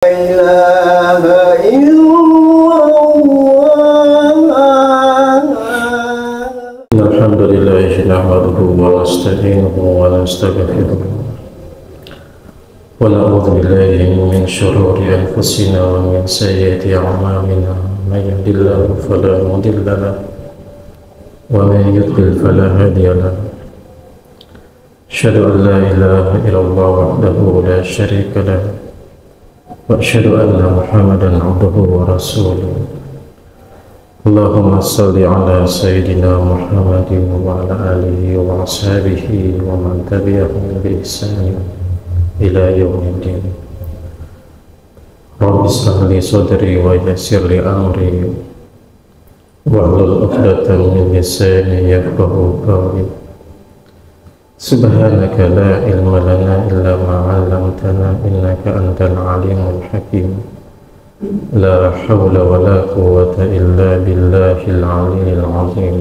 إله إلا الله. الحمد لله نحمده ونستعينه ونستغفره ونعوذ بالله من شرور أنفسنا ومن سيئات أعمالنا من يهد الله فلا مضل له ومن يضلل فلا هادي له أشهد أن لا إله إلا الله وحده لا شريك له وأشهد أن محمدا عبده ورسوله اللهم صل على سيدنا محمد وعلى آله وأصحابه ومن تبعهم بإحسان إلى يوم الدين. رب اشرح لي صدري ويسر لي أمري واحلل عقدة من لساني يفقهوا قولي. سبحانك لا علم لنا إلا ما علمتنا إنك أنت العليم الحكيم. لا حول ولا قوة إلا بالله العلي العظيم.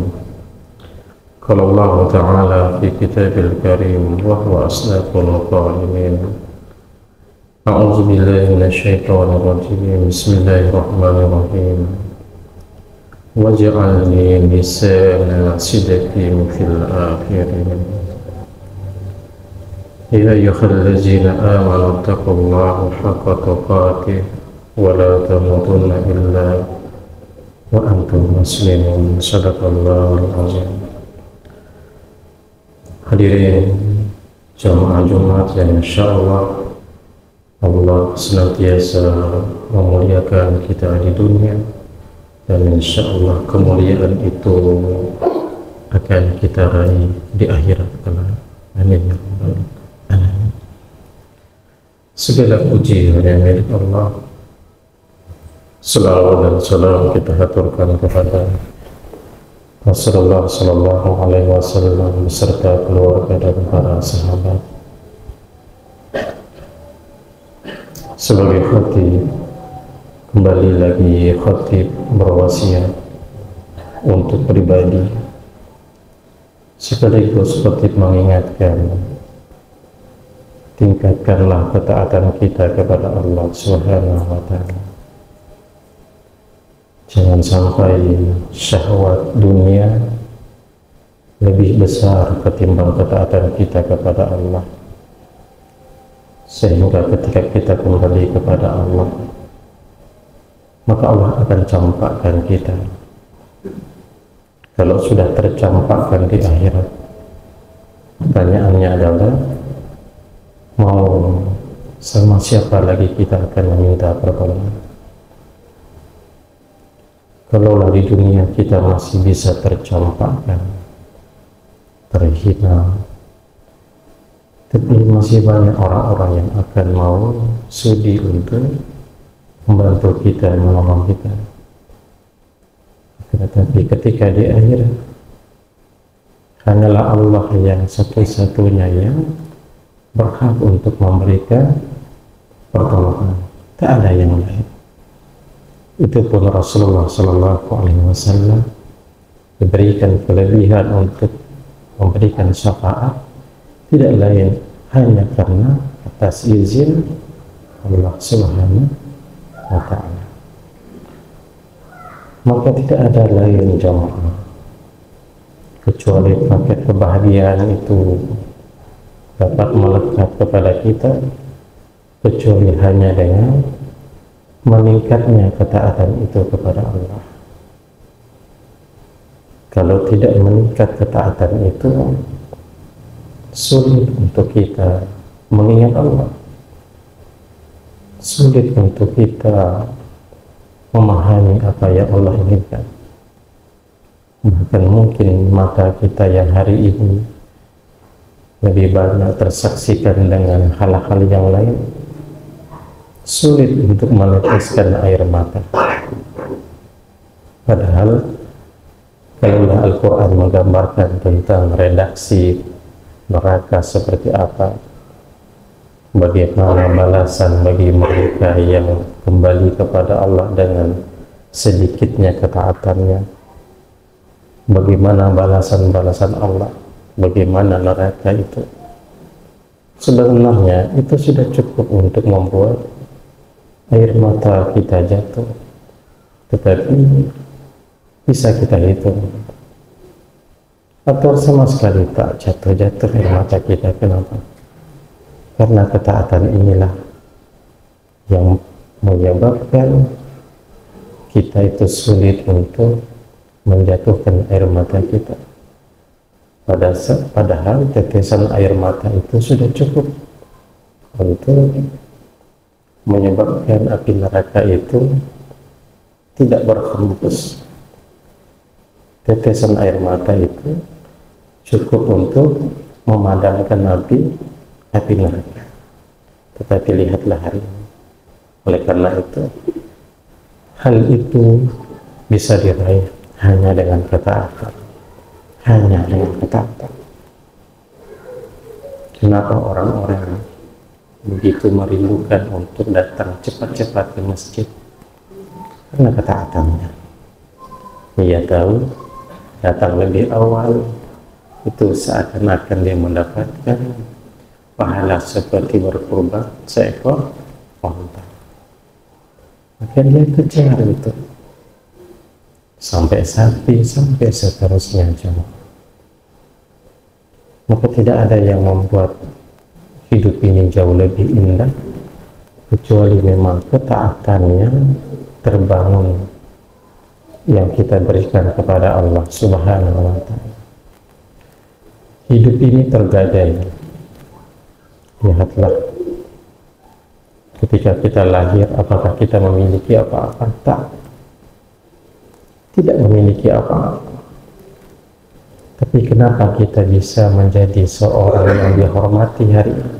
قال الله تعالى في كتاب الكريم وهو أصدق القائلين. أعوذ بالله من الشيطان الرجيم. بسم الله الرحمن الرحيم. واجعلني لسان صدق في الآخرين. يا أيها الذين آمنوا اتقوا الله حق تقاته ولا تموتن إلا وأنتم مسلمون. Sadaqallahul azim. Hadirin jamaah Jumat yang insyaallah Allah senantiasa memuliakan kita di dunia, dan insyaallah kemuliaan itu akan kita raih di akhirat kelak. Amin ya rabbal alamin. Segala puji hanya milik Allah. Salawat dan salam kita haturkan kepada Rasulullah sallallahu alaihi wasallam beserta keluarga dan para sahabat. Sebagai khatib, kembali lagi khatib berwasiat untuk pribadi sekaligus khatib mengingatkan, tingkatkanlah ketaatan kita kepada Allah Subhanahu wa ta'ala. Jangan sampai syahwat dunia lebih besar ketimbang ketaatan kita kepada Allah, sehingga ketika kita kembali kepada Allah, maka Allah akan campakkan kita. Kalau sudah tercampakkan di akhirat, pertanyaannya adalah mau sama siapa lagi kita akan meminta pertolongan? Kalaulah di dunia kita masih bisa tercampakkan, terhina, tapi masih banyak orang-orang yang akan mau sudi untuk membantu kita, menolong kita. Tetapi ketika di akhirat, hanyalah Allah yang satu-satunya yang berhak untuk memberikan pertolongan, tak ada yang lain. Itu pun Rasulullah sallallahu alaihi wasallam diberikan kelebihan untuk memberikan syafaat tidak lain hanya karena atas izin Allah Subhanahu wa ta'ala. Maka tidak ada lain jamaah kecuali paket kebahagiaan itu dapat melekat kepada kita kecuali hanya dengan meningkatnya ketaatan itu kepada Allah. Kalau tidak meningkat ketaatan itu, sulit untuk kita mengingat Allah, sulit untuk kita memahami apa yang Allah inginkan. Bahkan mungkin mata kita yang hari ini lebih banyak tersaksikan dengan hal-hal yang lain, sulit untuk meneteskan air mata. Padahal kalaulah Al-Quran menggambarkan tentang redaksi neraka seperti apa, bagaimana balasan bagi mereka yang kembali kepada Allah dengan sedikitnya ketaatannya, bagaimana balasan-balasan Allah, bagaimana neraka itu, sebenarnya itu sudah cukup untuk membuat air mata kita jatuh, tetapi bisa kita hitung. Atau sama sekali tak jatuh-jatuh air mata kita. Kenapa? Karena ketaatan inilah yang menyebabkan kita itu sulit untuk menjatuhkan air mata kita. Padahal tetesan air mata itu sudah cukup untuk menyebabkan api neraka itu tidak berhembus. Tetesan air mata itu cukup untuk memadamkan api neraka. Tetapi lihatlah hari ini. Oleh karena itu, hal itu bisa diraih hanya dengan ketaatan. Hanya dengan ketaatan. Kenapa orang-orang begitu merindukan untuk datang cepat-cepat ke masjid? Karena ketaatannya. Ia tahu datang lebih awal itu seakan-akan dia mendapatkan pahala seperti berkurban seekor onta. Maka dia kejar itu sampai sapi, sampai seterusnya. Maka tidak ada yang membuat hidup ini jauh lebih indah kecuali memang ketaatannya terbangun yang kita berikan kepada Allah Subhanahu wa Ta'ala. Hidup ini tergadai. Lihatlah, ketika kita lahir, apakah kita memiliki apa-apa? Tak. Tidak memiliki apa-apa. Tapi kenapa kita bisa menjadi seorang yang dihormati hari ini?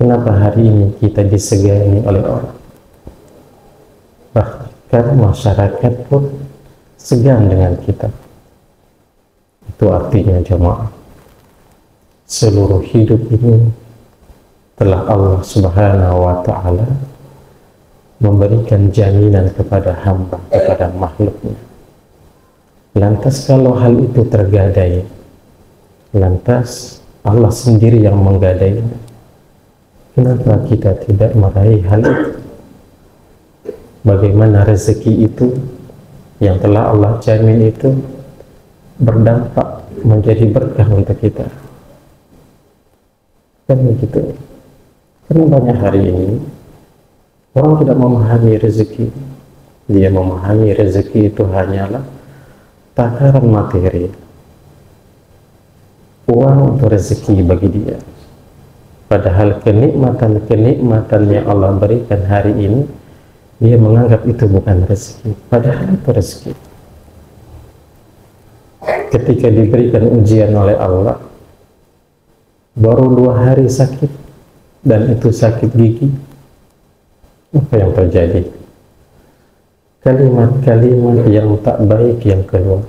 Kenapa hari ini kita disegani oleh orang? Bahkan masyarakat pun segan dengan kita. Itu artinya jemaah, seluruh hidup ini telah Allah Subhanahu wa Ta'ala memberikan jaminan kepada hamba, kepada makhluknya. Lantas kalau hal itu tergadai, lantas Allah sendiri yang menggadainya, kenapa kita tidak meraih hal itu? Bagaimana rezeki itu yang telah Allah jamin itu berdampak menjadi berkah untuk kita? Kan begitu. Karena banyak hari ini orang tidak memahami rezeki. Dia memahami rezeki itu hanyalah takaran materi, uang untuk rezeki bagi dia. Padahal kenikmatan yang Allah berikan hari ini, dia menganggap itu bukan rezeki, padahal itu rezeki. Ketika diberikan ujian oleh Allah, baru 2 hari sakit, dan itu sakit gigi, apa yang terjadi? Kalimat-kalimat yang tak baik yang keluar.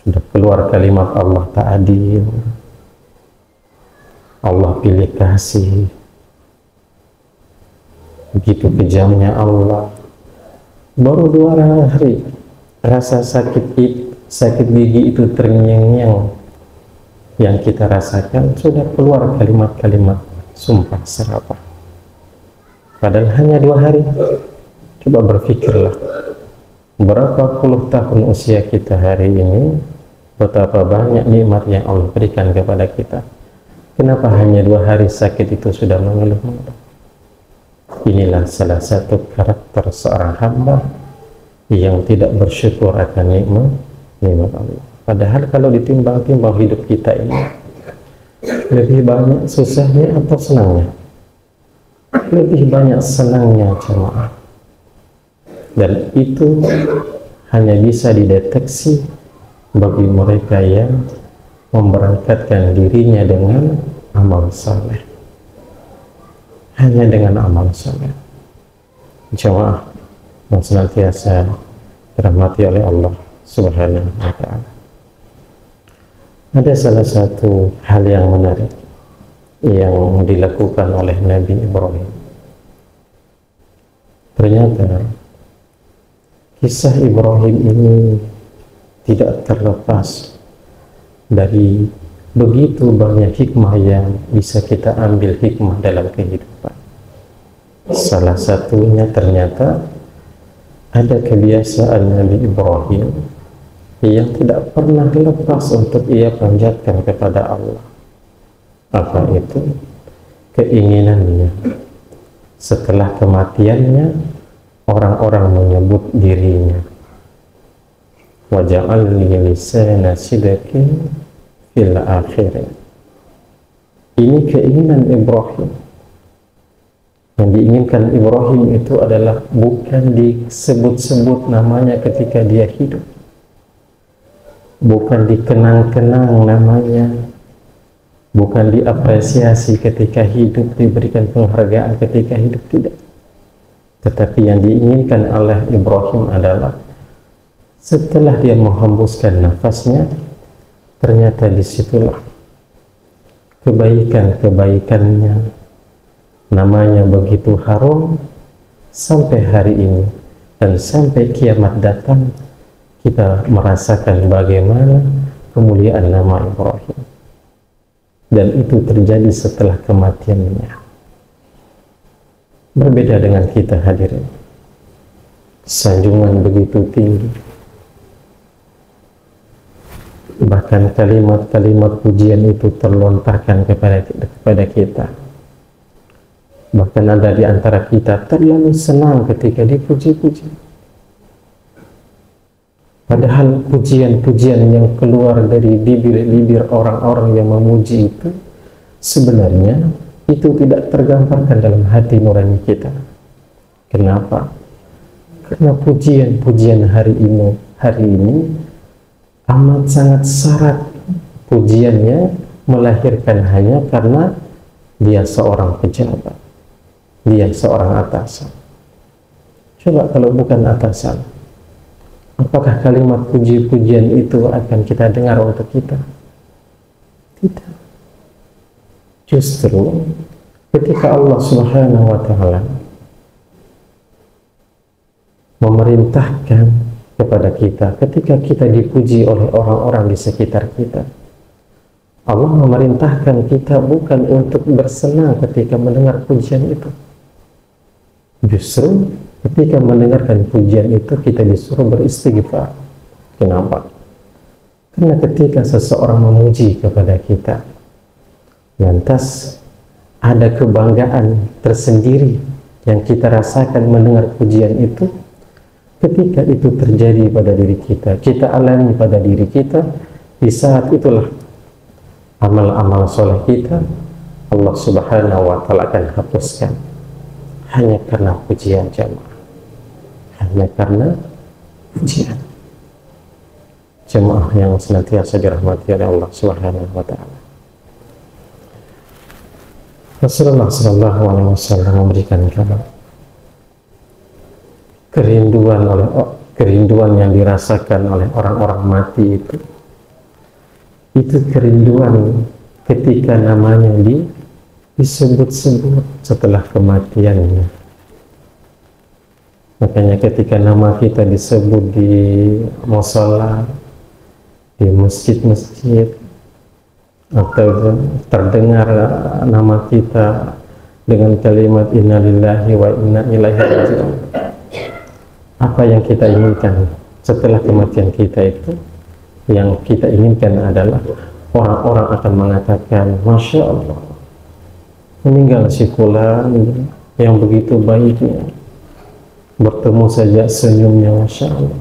Sudah keluar kalimat Allah tak adil, Allah pilih kasih, begitu kejamnya Allah. Baru 2 hari rasa sakit gigi itu terngiang-ngiang yang kita rasakan, sudah keluar kalimat-kalimat sumpah serapah. Padahal hanya 2 hari. Coba berpikirlah, berapa puluh tahun usia kita hari ini, betapa banyak nikmat yang Allah berikan kepada kita. Kenapa hanya 2 hari sakit itu sudah mengeluh-mengeluh? Inilah salah satu karakter seorang hamba yang tidak bersyukur akan nikmat Allah. Padahal kalau ditimbang-timbang hidup kita ini, lebih banyak susahnya atau senangnya? Lebih banyak senangnya jemaah. Dan itu hanya bisa dideteksi bagi mereka yang memberangkatkan dirinya dengan amal saleh. Hanya dengan amal saleh. Jemaah yang senantiasa dirahmati oleh Allah Subhanahu wa Ta'ala. Ada salah satu hal yang menarik yang dilakukan oleh Nabi Ibrahim. Ternyata kisah Ibrahim ini tidak terlepas dari begitu banyak hikmah yang bisa kita ambil hikmah dalam kehidupan. salah satunya ternyata ada kebiasaan Nabi Ibrahim yang tidak pernah lepas untuk ia panjatkan kepada Allah. Apa itu? Keinginannya setelah kematiannya orang-orang menyebut dirinya waja'alni lisana sidqin fil akhirin. Ini keinginan Ibrahim. Yang diinginkan Ibrahim itu adalah bukan disebut-sebut namanya ketika dia hidup, bukan dikenang-kenang namanya, bukan diapresiasi ketika hidup, diberikan penghargaan ketika hidup, tidak. Tetapi yang diinginkan oleh Ibrahim adalah setelah dia menghembuskan nafasnya, ternyata disitulah kebaikan-kebaikannya, namanya begitu harum sampai hari ini, dan sampai kiamat datang kita merasakan bagaimana kemuliaan nama Ibrahim. Dan itu terjadi setelah kematiannya. Berbeda dengan kita hadirin, sanjungan begitu tinggi, bahkan kalimat-kalimat pujian itu terlontarkan kepada kita. Bahkan ada di antara kita terlalu senang ketika dipuji-puji, padahal pujian-pujian yang keluar dari bibir-bibir orang-orang yang memuji itu sebenarnya itu tidak tergambarkan dalam hati nurani kita. Kenapa? Karena pujian-pujian hari ini amat sangat syarat. Pujiannya melahirkan hanya karena dia seorang pejabat, dia seorang atasan. Coba kalau bukan atasan, apakah kalimat puji-pujian itu akan kita dengar untuk kita? Tidak. Justru ketika Allah Subhanahu wa Ta'ala memerintahkan kepada kita, ketika kita dipuji oleh orang-orang di sekitar kita, Allah memerintahkan kita bukan untuk bersenang ketika mendengar pujian itu. Justru ketika mendengarkan pujian itu kita disuruh beristighfar. Kenapa? Karena ketika seseorang memuji kepada kita, lantas ada kebanggaan tersendiri yang kita rasakan mendengar pujian itu. Ketika itu terjadi pada diri kita, kita alami pada diri kita, di saat itulah amal-amal soleh kita Allah Subhanahu wa Ta'ala akan hapuskan hanya karena pujian jamaah, hanya karena pujian jamaah yang senantiasa dirahmati oleh Allah Subhanahu wa Ta'ala. Rasulullah Sallallahu Alaihi Wasallam memberikan kabar kerinduan yang dirasakan oleh orang-orang mati itu kerinduan ketika namanya disebut-sebut setelah kematiannya. Makanya ketika nama kita disebut di mushola, di masjid-masjid, atau terdengar nama kita dengan kalimat inna lillahi wa inna ilaihi raji'un, apa yang kita inginkan setelah kematian kita itu? Yang kita inginkan adalah orang-orang akan mengatakan, Masya Allah, meninggal si fulan yang begitu baiknya, bertemu saja senyumnya Masya Allah,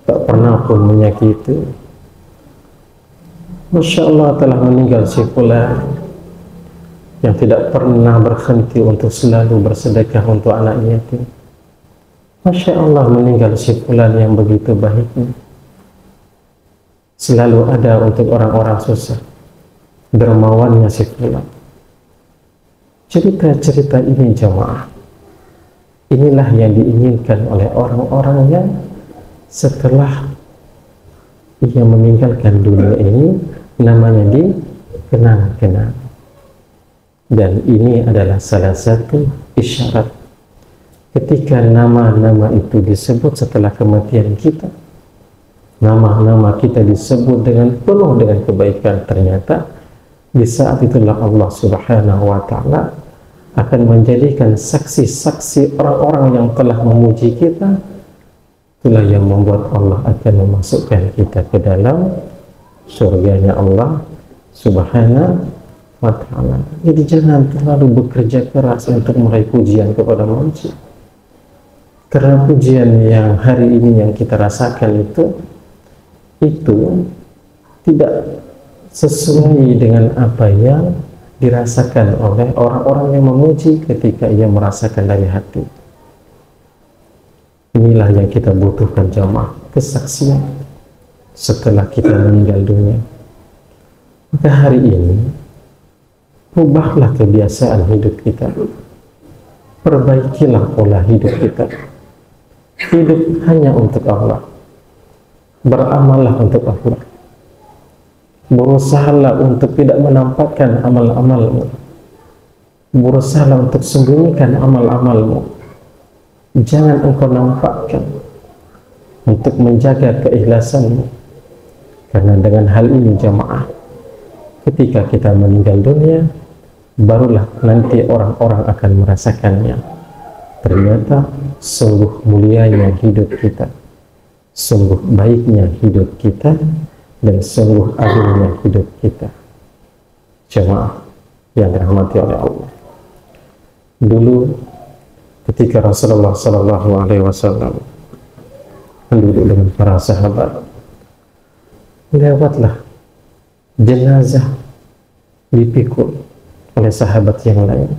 tak pernah pun menyakiti. Masya Allah, telah meninggal si fulan yang tidak pernah berhenti untuk selalu bersedekah untuk anak yatim. Masya Allah, meninggal si fulan yang begitu baiknya, selalu ada untuk orang-orang susah, dermawannya si fulan. Cerita-cerita ini jamaah, inilah yang diinginkan oleh orang-orang yang setelah ia meninggalkan dunia ini namanya dikenang-kenang. Dan ini adalah salah satu isyarat ketika nama-nama itu disebut setelah kematian kita, nama-nama kita disebut dengan penuh dengan kebaikan, ternyata di saat itulah Allah Subhanahu wa Ta'ala akan menjadikan saksi-saksi orang-orang yang telah memuji kita. Itulah yang membuat Allah akan memasukkan kita ke dalam surganya Allah Subhanahu wa ta'ala. Jadi jangan terlalu bekerja keras untuk meraih pujian kepada manusia, karena pujian yang hari ini yang kita rasakan itu tidak sesuai dengan apa yang dirasakan oleh orang-orang yang memuji ketika ia merasakan dari hati. Inilah yang kita butuhkan jamaah, kesaksian setelah kita meninggal dunia. Maka hari ini ubahlah kebiasaan hidup kita, perbaikilah pola hidup kita. Hidup hanya untuk Allah, beramallah untuk Allah, berusahalah untuk tidak menampakkan amal-amalmu, berusahalah untuk sembunyikan amal-amalmu. Jangan engkau nampakkan, untuk menjaga keikhlasanmu. Karena dengan hal ini jamaah, ketika kita meninggal dunia, barulah nanti orang-orang akan merasakannya. Ternyata sungguh mulianya hidup kita, sungguh baiknya hidup kita, dan sungguh agungnya hidup kita. Jemaah yang dirahmati oleh Allah, dulu ketika Rasulullah SAW duduk dengan para sahabat, lewatlah jenazah dipikul oleh sahabat yang lain.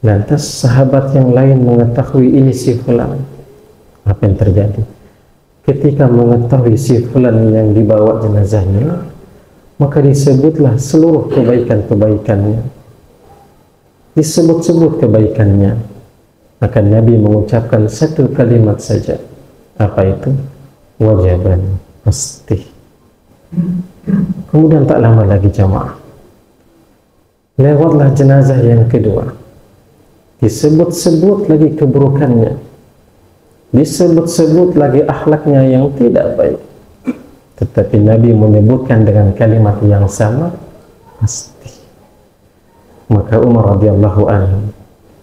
Lantas sahabat yang lain mengetahui ini si fulan. Apa yang terjadi? Ketika mengetahui si fulan yang dibawa jenazahnya, maka disebutlah seluruh kebaikan-kebaikannya, disebut-sebut kebaikannya. Maka Nabi mengucapkan satu kalimat saja. Apa itu? Wajaban, pasti. Kemudian tak lama lagi jamaah, lewatlah jenazah yang kedua, disebut-sebut lagi keburukannya, disebut-sebut lagi akhlaknya yang tidak baik. Tetapi Nabi menyebutkan dengan kalimat yang sama, pasti. Maka Umar radhiyallahu anhu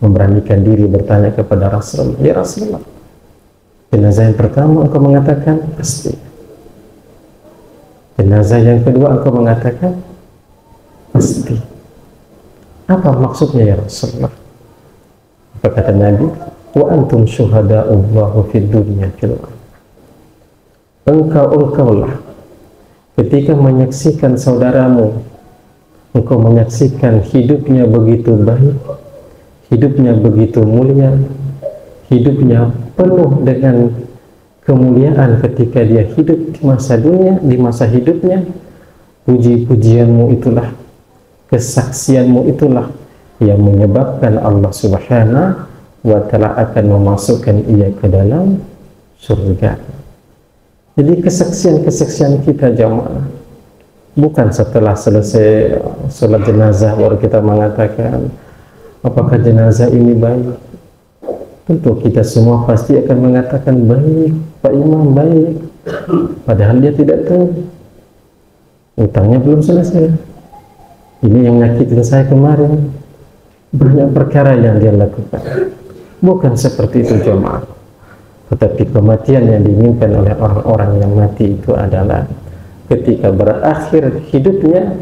memberanikan diri bertanya kepada Rasulullah, ya Rasulullah, jenazah yang pertama engkau mengatakan pasti, jenazah yang kedua engkau mengatakan pasti. Apa maksudnya ya Rasulullah? Apa kata Nabi? Wa antum syuhada'ullahu fid dunya fil ardh. Engkaulah ketika menyaksikan saudaramu, engkau menyaksikan hidupnya begitu baik, hidupnya begitu mulia, hidupnya penuh dengan kemuliaan ketika dia hidup di masa dunia, di masa hidupnya. Puji-pujianmu itulah, kesaksianmu itulah yang menyebabkan Allah Subhanahu wa ta'ala akan memasukkan ia ke dalam surga. Jadi kesaksian-kesaksian kita jamaah bukan setelah selesai sholat jenazah baru kita mengatakan apakah jenazah ini baik. Tentu kita semua pasti akan mengatakan baik, Pak Imam baik, padahal dia tidak tahu utangnya belum selesai, ini yang nyakitin saya kemarin, banyak perkara yang dia lakukan. Bukan seperti itu jemaah. Tetapi kematian yang diinginkan oleh orang-orang yang mati itu adalah ketika berakhir hidupnya,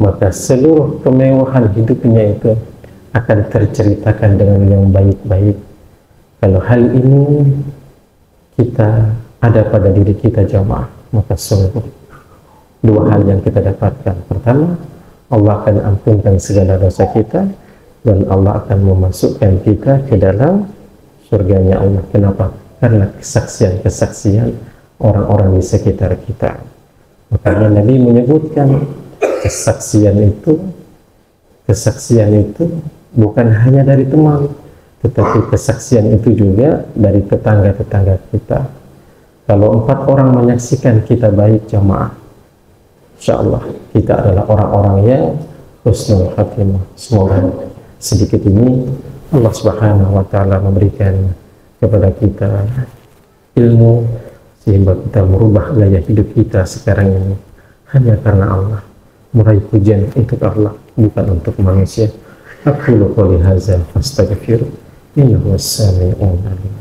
maka seluruh kemewahan hidupnya itu akan terceritakan dengan yang baik-baik. Kalau hal ini kita ada pada diri kita jamaah, maka sungguh dua hal yang kita dapatkan. Pertama, Allah akan ampunkan segala dosa kita, dan Allah akan memasukkan kita ke dalam surganya Allah. Kenapa? Karena kesaksian-kesaksian orang-orang di sekitar kita. Makanya Nabi menyebutkan kesaksian itu bukan hanya dari teman, tetapi kesaksian itu juga dari tetangga-tetangga kita. Kalau 4 orang menyaksikan kita baik jamaah, insya Allah kita adalah orang-orang yang husnul khatimah. Semoga sedikit ini Allah Subhanahu wa ta'ala memberikan kepada kita ilmu sehingga kita merubah gaya hidup kita sekarang ini hanya karena Allah, meraih pujian untuk Allah, bukan untuk manusia. أقول قولي هذا فاستغفر إنه هو السميع العليم.